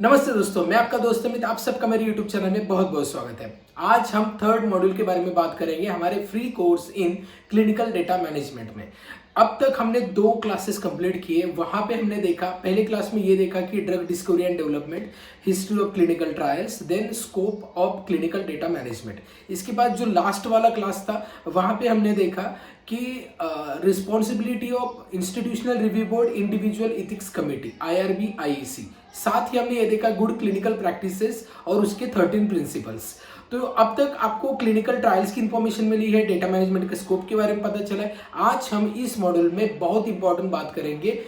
नमस्ते दोस्तों, मैं आपका दोस्त अमित। आप सबका मेरे YouTube चैनल में बहुत बहुत स्वागत है। आज हम थर्ड मॉड्यूल के बारे में बात करेंगे हमारे free course in clinical data management में। अब तक हमने 2 क्लासेस कंप्लीट किए। वहां पे हमने देखा, पहले क्लास में ये देखा कि drug discovery and development, history of clinical trials, then scope of clinical data management. इसके बाद जो लास्ट वाला क्लास था वहां पे हमने देखा कि responsibility of institutional review board, individual ethics committee, IRB IEC। साथ ही हमने ये देखा गुड क्लिनिकल प्रैक्टिसेस और उसके 13 प्रिंसिपल्स। तो अब तक आपको क्लिनिकल ट्रायल्स की इंफॉर्मेशन मिली है, डेटा मैनेजमेंट के स्कोप के बारे में पता चला है। आज हम इस मॉड्यूल में बहुत इंपॉर्टेंट बात करेंगे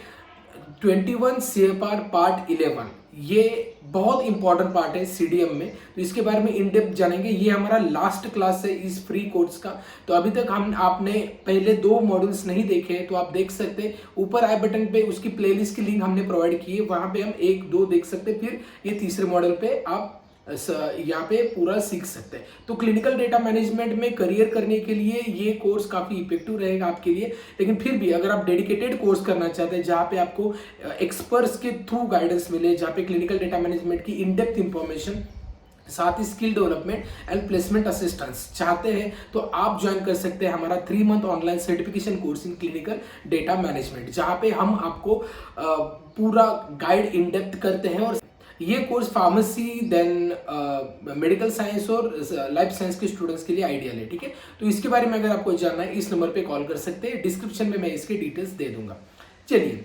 21 CFR पार्ट 11। ये बहुत इंपॉर्टेंट पार्ट है CDM में, तो इसके बारे में इन डेप्थ जानेंगे। ये हमारा लास्ट क्लास है इस फ्री कोर्स का। तो अभी तक आपने पहले 2 मॉड्यूल्स नहीं देखे हैं तो आप देख सकते हैं, ऊपर आई बटन पे उसकी प्लेलिस्ट की लिंक हमने प्रोवाइड की है, वहां पे हम 1-2 देख सकते हैं। फिर ये तीसरे मॉड्यूल पे आप यहाँ पे पूरा सीख सकते हैं। तो क्लिनिकल डेटा मैनेजमेंट में करियर करने के लिए ये कोर्स काफ़ी इफेक्टिव रहेगा आपके लिए। लेकिन फिर भी अगर आप डेडिकेटेड कोर्स करना चाहते हैं जहाँ पे आपको एक्सपर्ट्स के थ्रू गाइडेंस मिले, जहाँ पे क्लिनिकल डेटा मैनेजमेंट की इन डेप्थ इंफॉर्मेशन, साथ ही skill development and placement assistance चाहते हैं, तो आप ज्वाइन कर सकते हैं हमारा 3 month online certification course in clinical data management, जहाँ पे हम आपको पूरा गाइड इन डेप्थ करते हैं। और ये course pharmacy, then medical science और लाइफ साइंस के स्टूडेंट्स के लिए आइडियल है। ठीक है, तो इसके बारे में अगर आपको जानना है इस नंबर पे कॉल कर सकते हैं, डिस्क्रिप्शन में मैं इसके डिटेल्स दे दूंगा। चलिए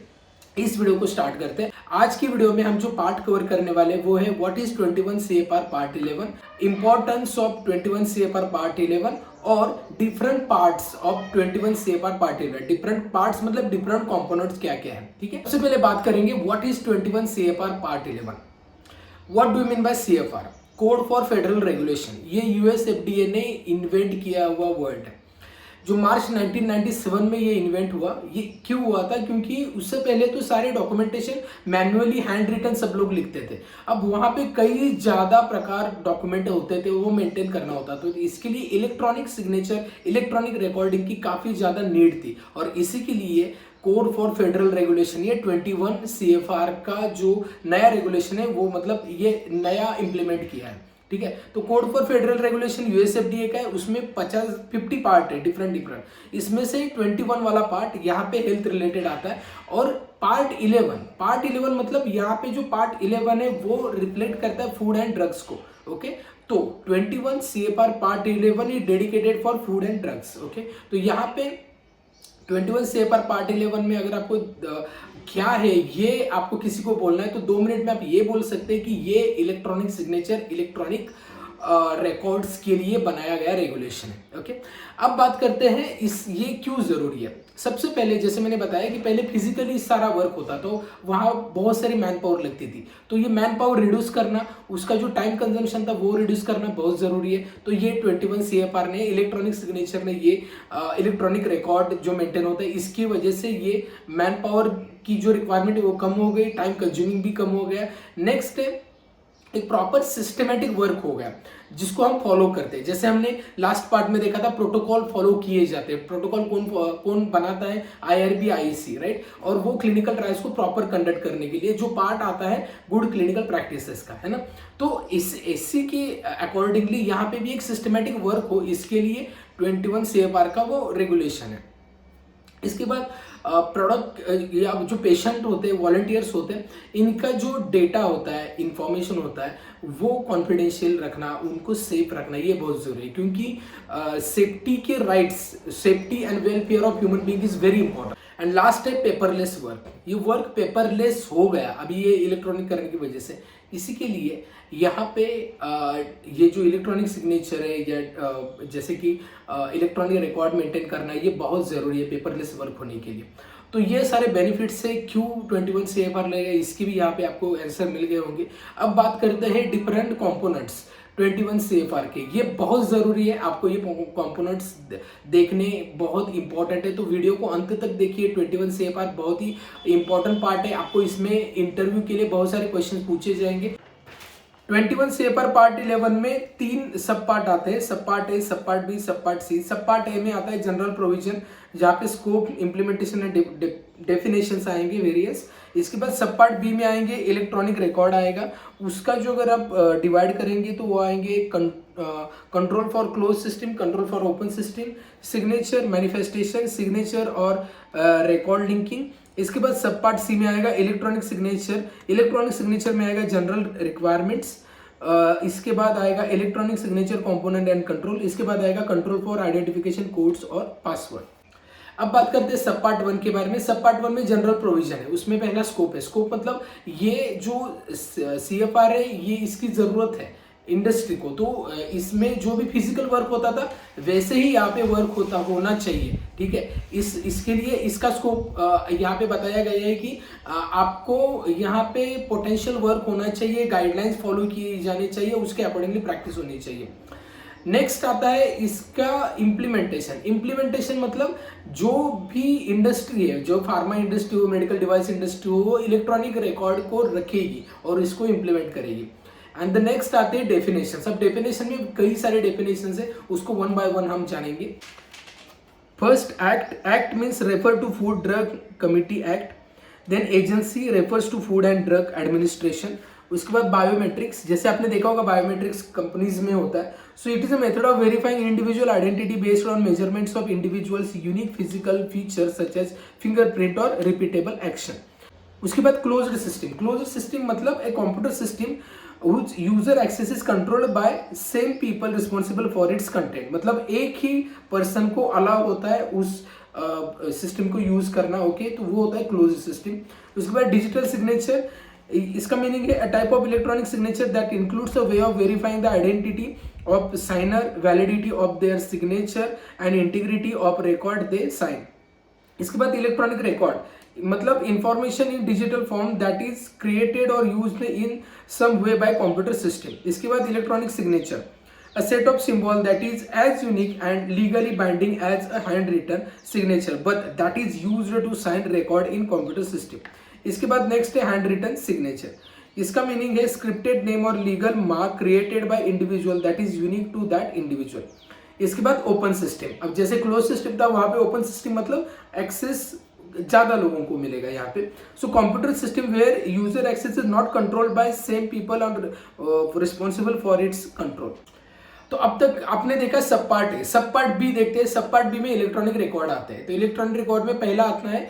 इस वीडियो को स्टार्ट करते हैं। आज की वीडियो में हम जो पार्ट कवर करने वाले हैं वो है what is 21 CFR part 11, importance of 21 CFR part 11 और different parts of 21 CFR part 11। Different parts मतलब डिफरेंट कंपोनेंट्स क्या क्या है। ठीक है, सबसे पहले बात करेंगे what is 21 CFR part 11। What do you mean by CFR? Code for federal regulation. ये US FDA ने इन्वेंट किया हुआ वर्ड है, जो मार्च 1997 में ये इन्वेंट हुआ। ये क्यों हुआ था? क्योंकि उससे पहले तो सारे डॉक्यूमेंटेशन मैन्युअली हैंड रिटन सब लोग लिखते थे। अब वहाँ पे कई ज़्यादा प्रकार डॉक्यूमेंट होते थे, वो मेंटेन करना होता। तो इसके लिए इलेक्ट्रॉनिक सिग्नेचर, इलेक्ट्रॉनिक रिकॉर्डिंग की काफ़ी ज़्यादा नीड थी। और इसी के लिए कोड फॉर फेडरल रेगुलेशन, ये 21 CFR का जो नया रेगुलेशन है वो मतलब ये नया इंप्लीमेंट किया है। ठीक है, तो code for federal regulation US FDA का है, उसमें 50 पार्ट है डिफरेंट। इसमें से 21 वाला पार्ट यहाँ पे हेल्थ रिलेटेड आता है। और पार्ट 11 मतलब यहाँ पे जो पार्ट 11 है वो रिफ्लेक्ट करता है फूड एंड ड्रग्स को। ओके, तो 21 CFR part 11 is dedicated for food and drugs. Okay, तो यहाँ पे 21 CFR पार्ट 11 में अगर आपको क्या है ये आपको किसी को बोलना है तो 2 मिनट में आप ये बोल सकते हैं कि ये इलेक्ट्रॉनिक सिग्नेचर, इलेक्ट्रॉनिक रिकॉर्ड्स के लिए बनाया गया रेगुलेशन है। ओके, अब बात करते हैं ये क्यों जरूरी है। सबसे पहले जैसे मैंने बताया कि पहले फिजिकली सारा वर्क होता तो वहाँ बहुत सारी मैन पावर लगती थी, तो ये मैन पावर रिड्यूस करना, उसका जो टाइम कंजम्पशन था वो रिड्यूस करना बहुत ज़रूरी है। तो ये 21 CFR ने, इलेक्ट्रॉनिक सिग्नेचर ने, ये इलेक्ट्रॉनिक रिकॉर्ड जो मेंटेन होता है इसकी वजह से ये मैन पावर की जो रिक्वायरमेंट है वो कम हो गई, टाइम कंज्यूमिंग भी कम हो गया। नेक्स्ट है एक प्रॉपर सिस्टमेटिक वर्क हो गया जिसको हम फॉलो करते हैं। जैसे हमने लास्ट पार्ट में देखा था प्रोटोकॉल फॉलो किए जाते हैं। प्रोटोकॉल कौन बनाता है? IRB IEC, right. और वो क्लिनिकल ट्रायल्स को प्रॉपर कंडक्ट करने के लिए जो पार्ट आता है गुड क्लिनिकल प्रैक्टिसेस का, है ना। तो इसी के अकॉर्डिंगली यहाँ पे भी एक सिस्टमेटिक वर्क हो, इसके लिए 21 CFR का वो रेगुलेशन है। इसके बाद प्रोडक्ट या जो पेशेंट होते हैं, वॉलंटियर्स होते हैं, इनका जो डेटा होता है, इंफॉर्मेशन होता है, वो कॉन्फिडेंशियल रखना, उनको सेफ रखना, ये बहुत जरूरी है। क्योंकि सेफ्टी के rights, safety and welfare of human being is very important. And last है पेपरलेस वर्क। ये वर्क पेपरलेस हो गया अभी ये इलेक्ट्रॉनिक करने की वजह से। इसी के लिए यहाँ पे ये जो इलेक्ट्रॉनिक सिग्नेचर है या जैसे कि इलेक्ट्रॉनिक रिकॉर्ड मेंटेन करना, ये बहुत ज़रूरी है पेपरलेस वर्क होने के लिए। तो ये सारे बेनिफिट्स है क्यों 21 CFR लगेगा, इसके भी यहाँ पे आपको आंसर मिल गए होंगे। अब बात करते हैं डिफरेंट कंपोनेंट्स 21 CFR के। ये बहुत ज़रूरी है, आपको ये कंपोनेंट्स देखने बहुत इंपॉर्टेंट है, तो वीडियो को अंत तक देखिए। 21 CFR बहुत ही इंपॉर्टेंट पार्ट है, आपको इसमें इंटरव्यू के लिए बहुत सारे क्वेश्चन पूछे जाएंगे। 21 CFR पार्ट 11 में 3 सब पार्ट आते हैं, सब पार्ट ए, सब पार्ट बी, सब पार्ट सी। सब पार्ट ए में आता है जनरल प्रोविजन, जहाँ पे स्कोप, इम्प्लीमेंटेशन एंड डेफिनेशंस आएंगे वेरियस। इसके बाद सब पार्ट बी में आएंगे इलेक्ट्रॉनिक रिकॉर्ड आएगा, उसका जो अगर आप डिवाइड करेंगे तो वो आएंगे control for close system, control for open system, signature manifestation, signature और रिकॉर्ड लिंकिंग। इसके बाद सब पार्ट सी में आएगा इलेक्ट्रॉनिक सिग्नेचर, इलेक्ट्रॉनिक सिग्नेचर में आएगा जनरल रिक्वायरमेंट्स, इसके बाद आएगा electronic signature component and control, इसके बाद आएगा कंट्रोल फॉर आइडेंटिफिकेशन कोड्स और पासवर्ड। अब बात करते हैं सब पार्ट 1 के बारे में। सब पार्ट 1 में जनरल प्रोविजन है, उसमें पहला स्कोप है। स्कोप मतलब ये जो CFR है ये इसकी जरूरत है इंडस्ट्री को, तो इसमें जो भी फिजिकल वर्क होता था वैसे ही यहाँ पे वर्क होना चाहिए, ठीक है। इसके लिए इसका स्कोप यहाँ पे बताया गया है कि आपको यहाँ पे पोटेंशियल वर्क होना चाहिए, गाइडलाइंस फॉलो किए जाने चाहिए, उसके अकॉर्डिंगली प्रैक्टिस होनी चाहिए। नेक्स्ट आता है इसका इम्प्लीमेंटेशन। इम्प्लीमेंटेशन मतलब जो भी इंडस्ट्री है, जो फार्मा इंडस्ट्री हो, मेडिकल डिवाइस इंडस्ट्री हो, वो इलेक्ट्रॉनिक रिकॉर्ड को रखेगी और इसको इम्प्लीमेंट करेगी। एंड द नेक्स्ट आते हैं डेफिनेशन। अब डेफिनेशन में कई सारे डेफिनेशन है, उसको 1 बाय 1 हम जानेंगे। First act means refer to food drug committee act, then agency refers to food and drug administration. उसके बाद बायोमेट्रिक्स, जैसे आपने देखा होगा बायोमेट्रिक्स कंपनीज में होता है। So it is a method of verifying individual identity based on measurements of individuals unique physical features such as fingerprint और रिपीटेबल एक्शन। उसके बाद क्लोज्ड सिस्टम। क्लोज्ड सिस्टम मतलब a computer system which user access is controlled by same people responsible for its content। मतलब एक ही person को allow होता है उस सिस्टम को यूज करना, ओके, तो वो होता है क्लोज सिस्टम। उसके बाद डिजिटल सिग्नेचर, इसका मीनिंग है a type of electronic signature that includes a way of verifying the identity of signer, validity of their signature and integrity of record they sign. इसके बाद इलेक्ट्रॉनिक रिकॉर्ड मतलब information in digital form that is created और used in some way by computer system. इसके बाद electronic signature, a set of symbol that is as unique and legally binding as a handwritten signature but that is used to sign record in computer system। इसके बाद next है handwritten signature. इसका meaning है scripted name और legal mark created by individual that is unique to that individual. इसके बाद open system. अब जैसे क्लोज सिस्टम था वहां पे ओपन सिस्टम मतलब एक्सेस ज्यादा लोगों को मिलेगा यहाँ पे। So computer system where user access is not controlled by same people और रिस्पॉन्सिबल फॉर इट्स कंट्रोल। तो अब तक आपने देखा सब पार्ट है। सब पार्ट बी देखते हैं। सब पार्ट बी में इलेक्ट्रॉनिक रिकॉर्ड आते हैं। तो इलेक्ट्रॉनिक रिकॉर्ड में पहला आता है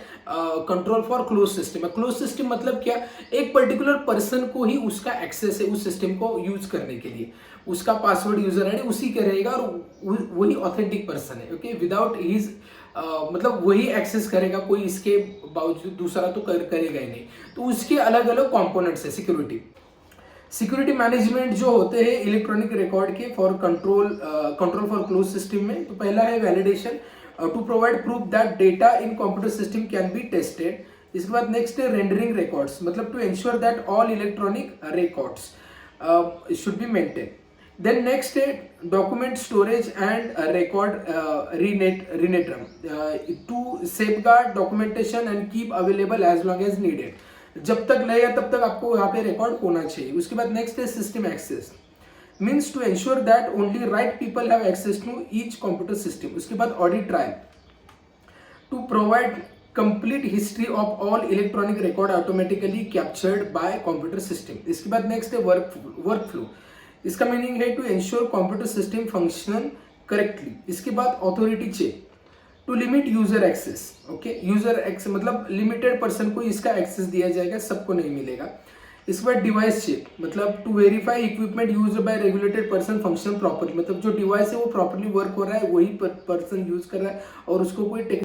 control for close system. Close system मतलब क्या, एक पर्टिकुलर पर्सन को ही उसका एक्सेस है उस सिस्टम को यूज करने के लिए, उसका पासवर्ड यूजर आईडी उसी का रहेगा और वही ऑथेंटिक पर्सन है, ओके, विदाउट हिज मतलब वही एक्सेस करेगा, कोई इसके बावजूद दूसरा तो करेगा ही नहीं। तो उसके अलग अलग कंपोनेंट्स है। सिक्योरिटी मैनेजमेंट जो होते हैं इलेक्ट्रॉनिक रिकॉर्ड के for control for close system में, तो पहला है validation to provide proof that data in computer system can be tested. इसके बाद नेक्स्ट है रेंडरिंग रिकॉर्ड्स मतलब to ensure that all electronic records should be maintain. Then next है document storage and record रिनेटरम to safeguard documentation and keep available as long as needed. जब तक लगेगा तब तक आपको यहाँ पे रिकॉर्ड होना चाहिए। उसके बाद नेक्स्ट है system access means to ensure that only right people have access to each computer system. उसके बाद audit trial to provide complete history of all electronic record automatically captured by computer system. इसके बाद next है workflow. इसका meaning है to ensure computer system function correctly. इसके बाद authority check to limit user access, okay, user access मतलब limited person को इसका एक्सेस दिया जाएगा, सबको नहीं मिलेगा। इसके बाद डिवाइस चेक मतलब to verify equipment used by regulated person function properly मतलब जो डिवाइस है वो प्रॉपर्ली वर्क हो रहा है, वही पर्सन यूज कर रहा है और उसको कोई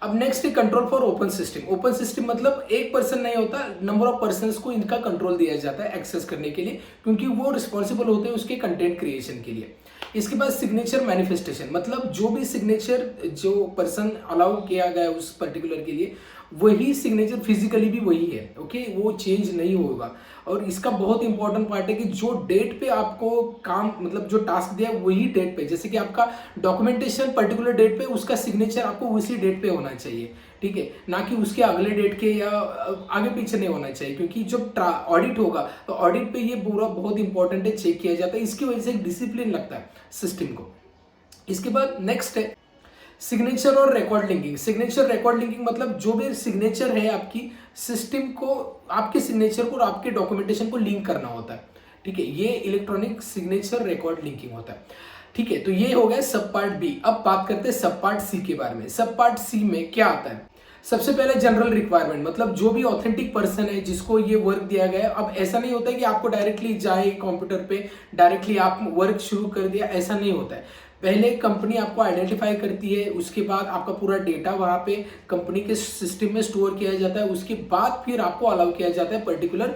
अब नेक्स्ट है control for open system. Open system मतलब एक पर्सन नहीं होता, नंबर ऑफ पर्सन्स को इनका कंट्रोल दिया जाता है एक्सेस करने के लिए, क्योंकि वो रिस्पॉन्सिबल होते हैं उसके कंटेंट क्रिएशन के लिए। इसके बाद सिग्नेचर मैनिफेस्टेशन मतलब जो भी सिग्नेचर जो पर्सन अलाउ किया गया है उस पर्टिकुलर के लिए वही सिग्नेचर फिजिकली भी वही है, ओके, वो चेंज नहीं होगा। और इसका बहुत इंपॉर्टेंट पार्ट है कि जो डेट पे आपको काम मतलब जो टास्क दिया वही डेट पे, जैसे कि आपका डॉक्यूमेंटेशन पर्टिकुलर डेट पे उसका सिग्नेचर आपको उसी डेट पे होना चाहिए, ठीक है, ना कि उसके अगले डेट के या आगे पीछे नहीं होना चाहिए, क्योंकि जब ऑडिट होगा तो ऑडिट पे ये पूरा बहुत इंपॉर्टेंट है, चेक किया जाता है। इसकी वजह से एक डिसिप्लिन लगता है सिस्टम को। इसके बाद नेक्स्ट है सिग्नेचर और record linking. Signature record linking मतलब जो भी सिग्नेचर है आपकी सिस्टम को, आपके सिग्नेचर को और आपके डॉक्यूमेंटेशन को लिंक करना होता है, ठीक है, ये इलेक्ट्रॉनिक सिग्नेचर रिकॉर्ड लिंकिंग होता है, ठीक है। तो ये हो गया सब पार्ट बी। अब बात करते हैं सब पार्ट सी के बारे में। सब पार्ट सी में क्या आता है? सबसे पहले जनरल रिक्वायरमेंट, मतलब जो भी ऑथेंटिक पर्सन है जिसको ये वर्क दिया गया है। अब ऐसा नहीं होता है कि आपको डायरेक्टली जाए कंप्यूटर पे, डायरेक्टली आप वर्क शुरू कर दिया, ऐसा नहीं होता है। पहले कंपनी आपको आइडेंटिफाई करती है, उसके बाद आपका पूरा डेटा वहाँ पे कंपनी के सिस्टम में स्टोर किया जाता है, उसके बाद फिर आपको अलाउ किया जाता है पर्टिकुलर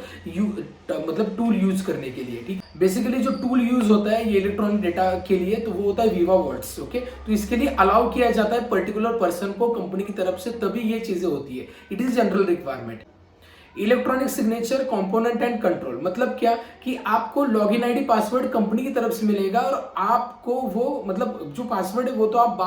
मतलब टूल यूज करने के लिए, ठीक। बेसिकली जो टूल यूज होता है ये इलेक्ट्रॉनिक डेटा के लिए, तो वो होता है विवा वर्ड्स, ओके। तो इसके लिए अलाउ किया जाता है पर्टिकुलर पर्सन को कंपनी की तरफ से, तभी ये चीजें होती है। It is general requirement. Electronic signature component and control मतलब क्या कि आपको लॉगिन आईडी पासवर्ड कंपनी की तरफ से मिलेगा, और आपको वो मतलब जो पासवर्ड है वो तो आप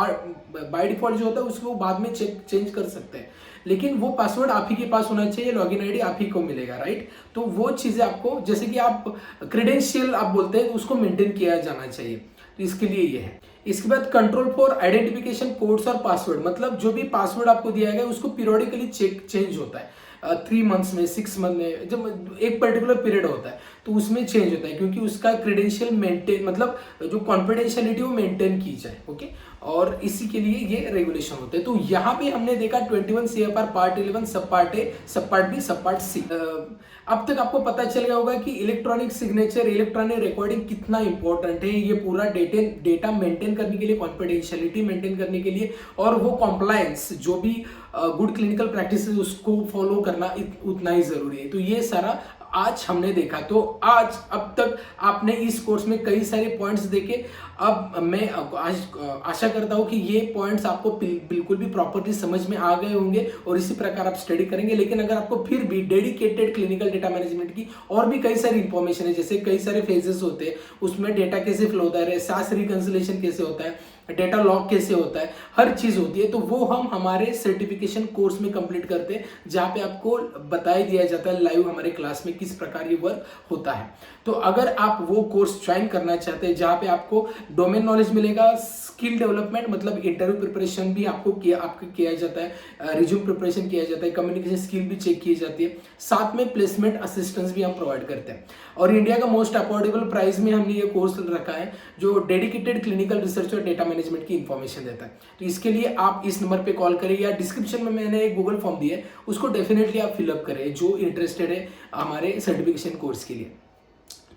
बाय डिफॉल्ट जो होता है उसको बाद में चेंज कर सकते हैं, लेकिन वो पासवर्ड आप ही के पास होना चाहिए, लॉगिन आईडी आप ही को मिलेगा, राइट। तो वो चीजें आपको, जैसे कि आप क्रेडेंशियल आप बोलते हैं, उसको मेंटेन किया जाना चाहिए, तो इसके लिए ये है। इसके बाद कंट्रोल फॉर आइडेंटिफिकेशन कोड्स और पासवर्ड, मतलब जो भी पासवर्ड आपको दिया गया है उसको पीरियडिकली चेंज होता है, 3 मंथ्स में, 6 मंथ में, जब एक पर्टिकुलर पीरियड होता है तो उसमें चेंज होता है, क्योंकि उसका क्रेडेंशियल मेंटेन, मतलब जो कॉन्फिडेंशियलिटी वो मेंटेन की जाए, ओके। और इसी के लिए ये रेगुलेशन होते हैं। तो यहाँ पे हमने देखा 21 CFR पार्ट 11 सब पार्ट ए, सब पार्ट बी, सब पार्ट सी। अब तक आपको पता चल गया होगा कि इलेक्ट्रॉनिक सिग्नेचर, इलेक्ट्रॉनिक रिकॉर्डिंग कितना इंपॉर्टेंट है, ये पूरा डेटा मेंटेन करने के लिए, कॉन्फिडेंशियलिटी मेंटेन करने के लिए, और वो कॉम्प्लायंस जो भी गुड क्लिनिकल प्रैक्टिस उसको फॉलो करना उतना ही जरूरी है। तो ये सारा आज हमने देखा। तो आज अब तक आपने इस कोर्स में कई सारे पॉइंट्स देखे। अब मैं आज आशा करता हूँ कि ये पॉइंट्स आपको बिल्कुल भी प्रॉपर्ली समझ में आ गए होंगे और इसी प्रकार आप स्टडी करेंगे। लेकिन अगर आपको फिर भी डेडिकेटेड क्लिनिकल डेटा मैनेजमेंट की और भी कई सारी इंफॉर्मेशन है, जैसे कई सारे फेजेस होते हैं, उसमें डेटा कैसे फ्लो होता है, सास रिकंसिलेशन कैसे होता है, डेटा लॉक कैसे होता है, हर चीज होती है, तो वो हम हमारे सर्टिफिकेशन कोर्स में कंप्लीट करते हैं, जहाँ पे आपको बताया दिया जाता है लाइव हमारे क्लास में किस प्रकार ये वर्क होता है। तो अगर आप वो कोर्स ज्वाइन करना चाहते हैं जहाँ पे आपको डोमेन नॉलेज मिलेगा, स्किल डेवलपमेंट मतलब इंटरव्यू प्रिपरेशन भी आपको किया जाता है, रिज्यूम प्रिपरेशन किया जाता है, कम्युनिकेशन स्किल भी चेक की जाती है, साथ में प्लेसमेंट असिस्टेंस भी हम प्रोवाइड करते हैं। और इंडिया का मोस्ट अफोर्डेबल प्राइस में हमने ये कोर्स रखा है, जो डेडिकेटेड क्लिनिकल रिसर्च और डेटा मैनेजमेंट की इंफॉर्मेशन देता है। तो इसके लिए आप इस नंबर पे कॉल करें, या डिस्क्रिप्शन में मैंने एक गूगल फॉर्म दिया है, उसको डेफिनेटली आप फिलअप करें जो इंटरेस्टेड है हमारे सर्टिफिकेशन कोर्स के लिए।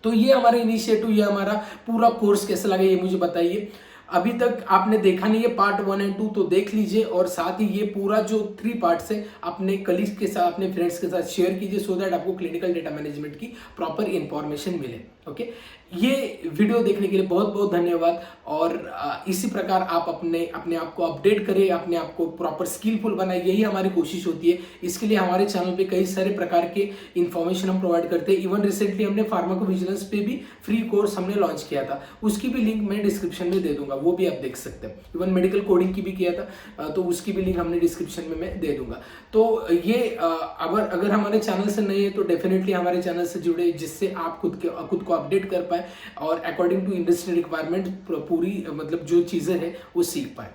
तो ये हमारा इनिशिएटिव, ये हमारा पूरा कोर्स कैसा लगा ये मुझे बताइए। अभी तक आपने देखा नहीं है पार्ट 1 और 2, तो देख लीजिए, और साथ ही ये पूरा जो 3 पार्ट्स है अपने कलीग्स के साथ, अपने फ्रेंड्स के साथ शेयर कीजिए, सो दैट आपको क्लिनिकल डेटा मैनेजमेंट की प्रॉपर इंफॉर्मेशन मिले, ओके। ये वीडियो देखने के लिए बहुत बहुत धन्यवाद, और इसी प्रकार आप अपने आप को अपडेट करें, अपने आप को प्रॉपर स्किलफुल बनाए, यही हमारी कोशिश होती है। इसके लिए हमारे चैनल पे कई सारे प्रकार के इंफॉर्मेशन हम प्रोवाइड करते हैं। इवन रिसेंटली हमने फार्माकोविजिलेंस पे भी फ्री कोर्स हमने लॉन्च किया था, उसकी भी लिंक मैं डिस्क्रिप्शन में दे दूंगा, वो भी आप देख सकते हैं। इवन मेडिकल कोडिंग की भी किया था, तो उसकी भी लिंक हमने डिस्क्रिप्शन में मैं दे दूंगा। तो ये अगर हमारे चैनल से नए हैं तो डेफिनेटली हमारे चैनल से जुड़े, जिससे आप खुद को अपडेट कर पाए और अकॉर्डिंग टू इंडस्ट्री रिक्वायरमेंट पूरी मतलब जो चीज़ें हैं वो सीख पाए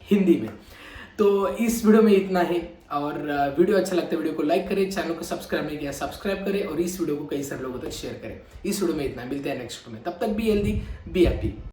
हिंदी में। तो इस वीडियो में इतना ही, और वीडियो अच्छा लगता है वीडियो को लाइक करें, चैनल को सब्सक्राइब नहीं किया सब्सक्राइब करें, और इस वीडियो को कई सारे लोगों तक शेयर करें। इस वीडियो में इतना, मिलते हैं नेक्स्ट वीडियो में, तब तक बी हेल्दी, बी हैप्पी।